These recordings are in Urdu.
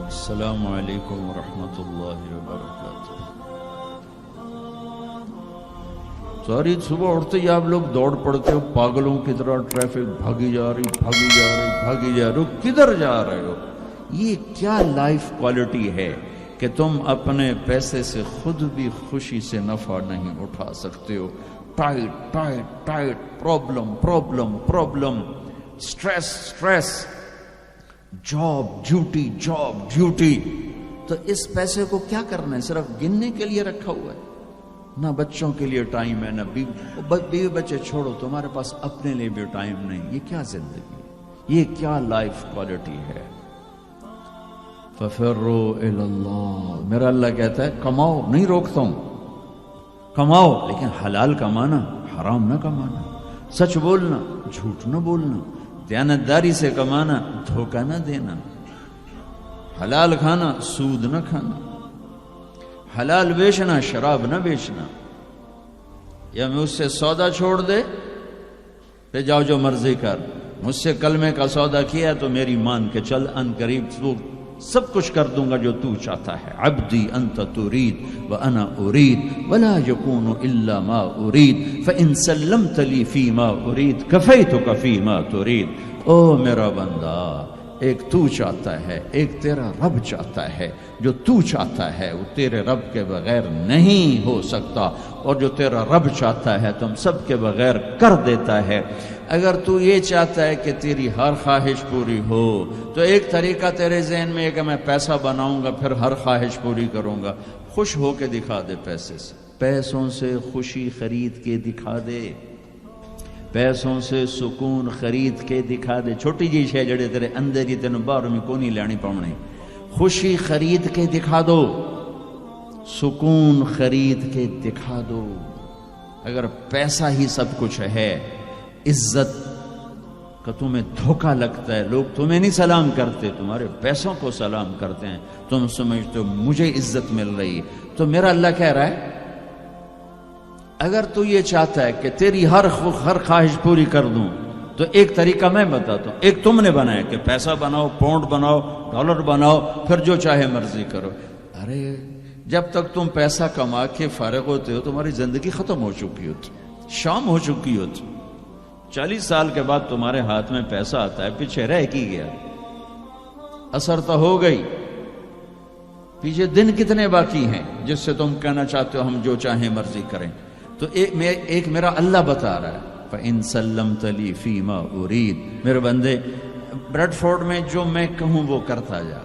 السلام علیکم ورحمۃ اللہ وبرکاتہ۔ ساری صبح اٹھتے ہی آپ لوگ دوڑ پڑتے ہو پاگلوں کی طرح، ٹریفک بھاگی جا رہی ہو، کدھر جا رہے ہو؟ یہ کیا لائف کوالٹی ہے کہ تم اپنے پیسے سے خود بھی خوشی سے نفع نہیں اٹھا سکتے ہو؟ Tight, problem, stress, job duty. تو اس پیسے کو کیا کرنا ہے؟ صرف گننے کے لیے رکھا ہوا ہے؟ نہ بچوں کے لیے ٹائم ہے، نہ بیوی بچے چھوڑو، تمہارے پاس اپنے لیے بھی ٹائم نہیں۔ یہ کیا زندگی، یہ کیا لائف کوالٹی ہے؟ ففروا الی اللہ۔ میرا اللہ کہتا ہے کماؤ، نہیں روکتا ہوں، کماؤ، لیکن حلال کمانا، حرام نہ کمانا، سچ بولنا، جھوٹ نہ بولنا، دیانتداری سے کمانا، دھوکہ نہ دینا، حلال کھانا، سود نہ کھانا، حلال بیچنا، شراب نہ بیچنا۔ یا مجھ سے سودا چھوڑ دے پہ جاؤ جو مرضی کر، مجھ سے کلمے کا سودا کیا تو میری مان کے چل، ان قریب تو سب کچھ کر دوں گا جو تو چاہتا ہے۔ عبدی انت ترید وانا ارید ولا یکون الا ما ارید فان سلمت لی فیما ارید کفیتک فیما ترید۔ او میرا بندہ، ایک تو چاہتا ہے، ایک تیرا رب چاہتا ہے۔ جو تو چاہتا ہے وہ تیرے رب کے بغیر نہیں ہو سکتا، اور جو تیرا رب چاہتا ہے تم سب کے بغیر کر دیتا ہے۔ اگر تو یہ چاہتا ہے کہ تیری ہر خواہش پوری ہو تو ایک طریقہ تیرے ذہن میں ہے کہ میں پیسہ بناؤں گا پھر ہر خواہش پوری کروں گا۔ خوش ہو کے دکھا دے، پیسے سے، پیسوں سے خوشی خرید کے دکھا دے، پیسوں سے سکون خرید کے دکھا دے۔ چھوٹی جی شے جڑے تیرے اندر ہی تینوں باہر میں کونی لینی پاؤنی، خوشی خرید کے دکھا دو، سکون خرید کے دکھا دو۔ اگر پیسہ ہی سب کچھ ہے، عزت کا تمہیں دھوکہ لگتا ہے، لوگ تمہیں نہیں سلام کرتے، تمہارے پیسوں کو سلام کرتے ہیں، تم سمجھتے ہو مجھے عزت مل رہی ہے، تو میرا اللہ کہہ رہا ہے اگر تو یہ چاہتا ہے کہ تیری ہر خواہش پوری کر دوں تو ایک طریقہ میں بتاتا ہوں۔ ایک تم نے بنایا کہ پیسہ بناؤ، پاؤنڈ بناؤ، ڈالر بناؤ، پھر جو چاہے مرضی کرو۔ ارے جب تک تم پیسہ کما کے فارغ ہوتے ہو تمہاری زندگی ختم ہو چکی ہوتی، شام ہو چکی ہوتی۔ 40 سال کے بعد تمہارے ہاتھ میں پیسہ آتا ہے، پیچھے رہ کی گیا، اثر تو ہو گئی، پیچھے دن کتنے باقی ہیں جس سے تم کہنا چاہتے ہو ہم جو چاہیں مرضی کریں؟ تو ایک میرا اللہ بتا رہا ہے فَإِن سَلَّمْتَ لِي فِي مَا أُرِيدُ۔ میرے بندے، بریڈ فورڈ میں جو میں کہوں وہ کرتا جا،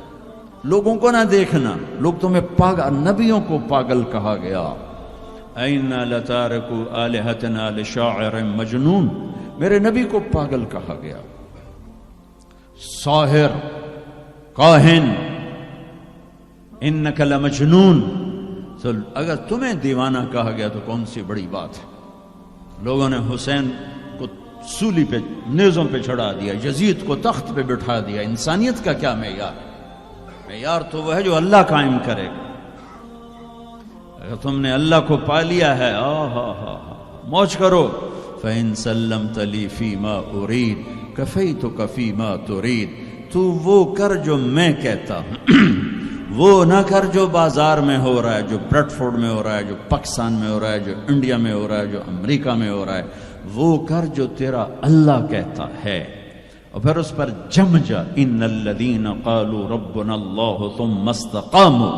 لوگوں کو نہ دیکھنا، لوگ تمہیں پاگل، نبیوں کو پاگل کہا گیا۔ اَإِنَّا لَتَارِكُو آلِهَتِنَا لِشَاعِرٍ مَجْنُونٍ، میرے نبی کو پاگل کہا گیا، ساحر، کاہن، اِنَّكَ لَمَجْنُونَ۔ تو اگر تمہیں دیوانہ کہا گیا تو کون سی بڑی بات ہے؟ لوگوں نے حسین کو سولی پہ، نیزوں پہ چڑھا دیا، یزید کو تخت پہ بٹھا دیا۔ انسانیت کا کیا معیار؟ معیار تو وہ ہے جو اللہ قائم کرے گا۔ اگر تم نے اللہ کو پا لیا ہے، موج کرو۔ فَإِن سَلَّمْتَ لِي فِي مَا أُرِيدُ كَفَيْتُكَ فِي مَا تُرِيدُ۔ تو وہ کر جو میں کہتا ہوں، وہ نہ کر جو بازار میں ہو رہا ہے، جو بریڈ فورڈ میں ہو رہا ہے، جو پاکستان میں ہو رہا ہے، جو انڈیا میں ہو رہا ہے، جو امریکہ میں ہو رہا ہے۔ وہ کر جو تیرا اللہ کہتا ہے، اور پھر اس پر جم جا۔ ان الذین قالوا ربنا اللہ ثم استقاموا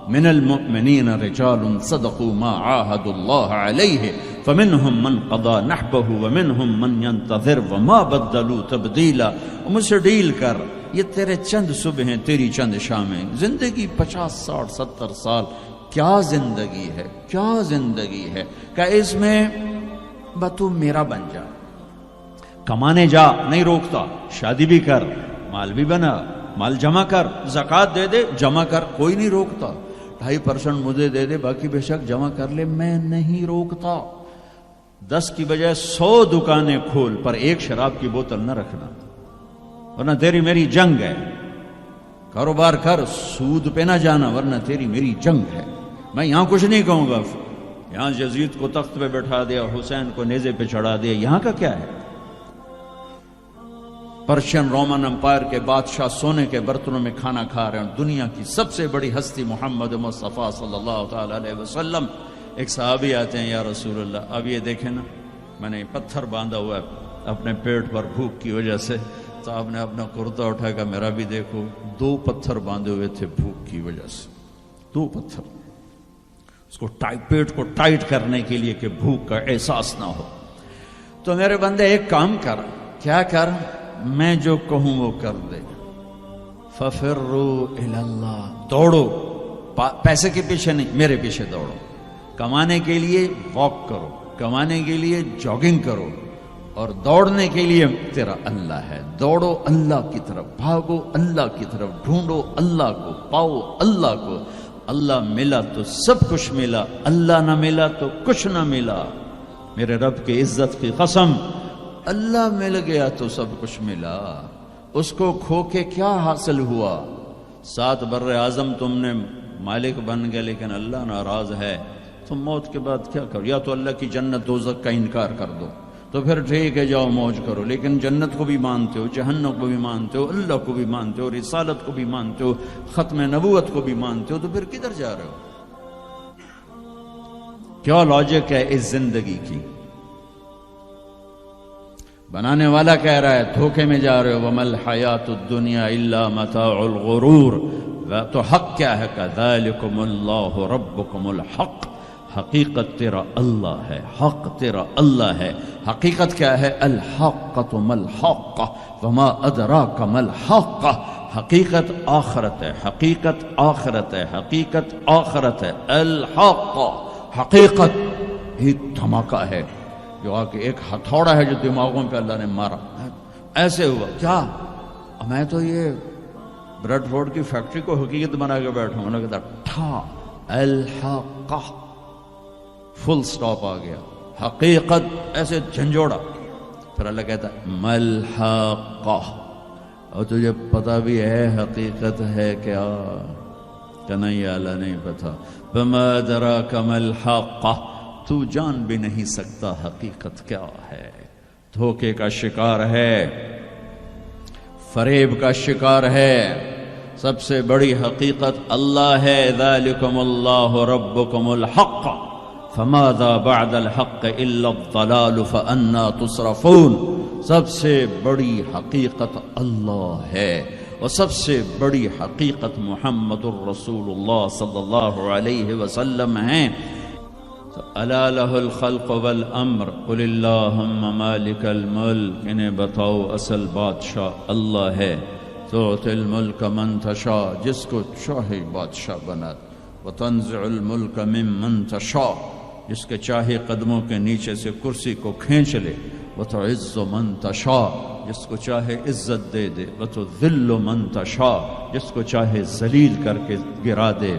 من المؤمنین رجال صدقوا ما عاهدوا اللہ علیہ فمنهم من قضى نحبه ومنهم من ينتظر وما بدلوا تبدیلا۔ مجھ سے ڈیل کر، یہ تیرے چند صبح ہیں، تیری چند شامیں، زندگی 50 60 70 سال، کیا زندگی ہے، کیا زندگی ہے کہ اس میں تو میرا بن جا، کمانے جا، نہیں روکتا، شادی بھی کر، مال بھی بنا، مال جمع کر، زکوٰۃ دے دے، جمع کر، کوئی نہیں روکتا، 2.5% مجھے دے دے، باقی بے شک جمع کر لے، میں نہیں روکتا۔ 10 کی بجائے 100 دکانیں کھول، پر ایک شراب کی بوتل نہ رکھنا، ورنہ تیری میری جنگ ہے۔ کاروبار کر، سود پہ نہ جانا، ورنہ تیری میری جنگ ہے۔ میں یہاں کچھ نہیں کہوں گا، یہاں یزید کو تخت پہ بٹھا دیا، حسین کو نیزے پہ چڑھا دیا، یہاں کا کیا ہے؟ پرشین رومن امپائر کے بادشاہ سونے کے برتنوں میں کھانا کھا رہے ہیں، دنیا کی سب سے بڑی ہستی محمد مصطفیٰ صلی اللہ تعالی علیہ وسلم. ایک صحابی آتے ہیں، یا رسول اللہ اب یہ دیکھیں نا، میں نے پتھر باندھا ہوا ہے اپنے پیٹ پر بھوک کی وجہ سے. تو آپ نے اپنا کرتا اٹھا کر میرا بھی دیکھو، 2 پتھر باندھے ہوئے تھے بھوک کی وجہ سے، 2 پتھر اس کو پیٹ کو ٹائٹ کرنے کے لیے کہ بھوک کا احساس نہ ہو. تو میرے بندے ایک کام کر، کیا کر، میں جو کہوں وہ کر دے. فَفِرُّوا إِلَى اللَّهِ، دوڑو، پیسے کے پیچھے نہیں، میرے پیچھے دوڑو. کمانے کے لیے واک کرو، کمانے کے لیے جاگنگ کرو، اور دوڑنے کے لیے تیرا اللہ ہے. دوڑو اللہ کی طرف، بھاگو اللہ کی طرف، ڈھونڈو اللہ کو، پاؤ اللہ کو. اللہ ملا تو سب کچھ ملا، اللہ نہ ملا تو کچھ نہ ملا. میرے رب کی عزت کی قسم، اللہ مل گیا تو سب کچھ ملا. اس کو کھو کے کیا حاصل ہوا؟ 7 بر اعظم تم نے مالک بن گئے، لیکن اللہ ناراض ہے. تم موت کے بعد کیا کرو؟ یا تو اللہ کی جنت دوزخ کا انکار کر دو، تو پھر ٹھیک ہے جاؤ موج کرو، لیکن جنت کو بھی مانتے ہو، جہنم کو بھی مانتے ہو، اللہ کو بھی مانتے ہو، رسالت کو بھی مانتے ہو، ختم نبوت کو بھی مانتے ہو، تو پھر کدھر جا رہے ہو؟ کیا لاجک ہے اس زندگی کی؟ بنانے والا کہہ رہا ہے دھوکے میں جا رہے ہو. وَمَا الْحَيَاةُ الدُّنْيَا إِلَّا مَتَاعُ الْغُرُورِ. تو حق کیا ہے؟ كَذَلِكُمُ اللَّهُ رَبُّكُمُ الْحَقِّ. حقیقت تیرا اللہ ہے، حق تیرا اللہ ہے. حقیقت کیا ہے؟ الحقۃ ما الحق وما ادراک ما الحق. حقیقت آخرت ہے، حقیقت آخرت ہے، حقیقت آخرت ہے. الحق حقیقت ہی دھماکہ ہے جو آ کے ایک ہتھوڑا ہے جو دماغوں پہ اللہ نے مارا. ایسے ہوا کیا؟ میں تو یہ بریڈ فورڈ کی فیکٹری کو حقیقت بنا کے بیٹھا ہوں. کہتا ٹھا الحق، فل سٹاپ آ گیا. حقیقت ایسے جھنجھوڑا. پھر اللہ کہتا ملحق، اور تجھے پتا بھی ہے حقیقت ہے کیا؟ کہ نہیں اللہ نہیں پتا. بما ادراک ملحق، تو جان بھی نہیں سکتا حقیقت کیا ہے. دھوکے کا شکار ہے، فریب کا شکار ہے. سب سے بڑی حقیقت اللہ ہے. ذالکم اللہ ربکم الحق فماذا بعد الحق الا الضلال فانا تصرفون. سب سے بڑی حقیقت اللہ ہے، اور سب سے بڑی حقیقت محمد الرسول اللہ صلی اللہ علیہ وسلم ہیں. الا لہ الخلق والامر قل اللہم مالک الملک. انہیں بتاؤ اصل بادشاہ اللہ ہے. تعطی الملک من تشاء، جس کو چاہے بادشاہ بنا. وتنزع الملک ممن تشاء، جس کے چاہے قدموں کے نیچے سے کرسی کو کھینچ لے. وتعز من تشاء، جس کو چاہے عزت دے دے. وتذل من تشاء، جس کو چاہے ذلیل کر کے گرا دے.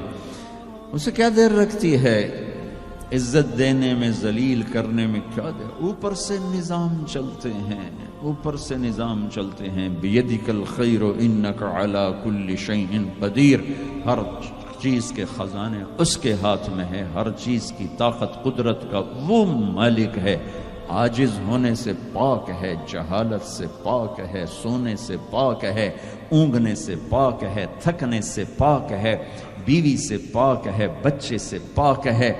اسے کیا دیر رکھتی ہے عزت دینے میں، ذلیل کرنے میں؟ کیا دیر؟ اوپر سے نظام چلتے ہیں، اوپر سے نظام چلتے ہیں. بیدک الخیر انک علی کل شیء قدیر. ہر چیز کے خزانے اس کے ہاتھ میں ہے، ہر چیز کی طاقت قدرت کا وہ مالک ہے. عاجز ہونے سے پاک ہے، جہالت سے پاک ہے، سونے سے پاک ہے، اونگنے سے پاک ہے، تھکنے سے پاک ہے، بیوی سے پاک ہے، بچے سے پاک ہے،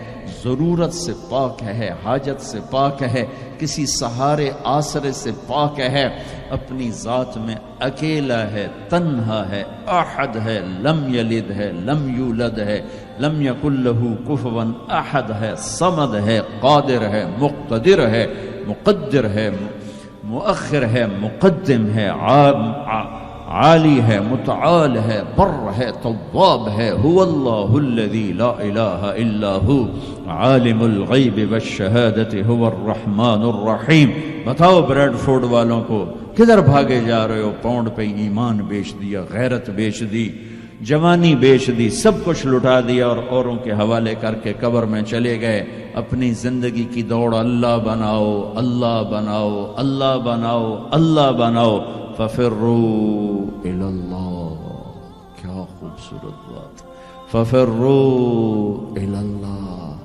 ضرورت سے پاک ہے، حاجت سے پاک ہے، کسی سہارے آسرے سے پاک ہے. اپنی ذات میں اکیلا ہے، تنہا ہے، احد ہے، لم یلد ہے، لم یولد ہے، لم یکن لہ کفوا احد ہے، صمد ہے، قادر ہے، مقتدر ہے، مقدر ہے، مؤخر ہے، مقدم ہے، عالی ہے، متعال ہے، بر ہے، تواب ہے. هو اللہ الذی لا الہ الا ہو عالم الغیب والشہادۃ هو الرحمن الرحیم. بتاؤ بریڈ فورڈ والوں کو کدھر بھاگے جا رہے ہو؟ پاؤنڈ پہ ایمان بیچ دیا، غیرت بیچ دی، جوانی بیچ دی، سب کچھ لٹا دیا اور اوروں کے حوالے کر کے قبر میں چلے گئے. اپنی زندگی کی دوڑ اللہ بناؤ، اللہ بناؤ، اللہ بناؤ، اللہ بناؤ. ففروا الی اللہ. کیا خوبصورت بات. ففروا الی اللہ.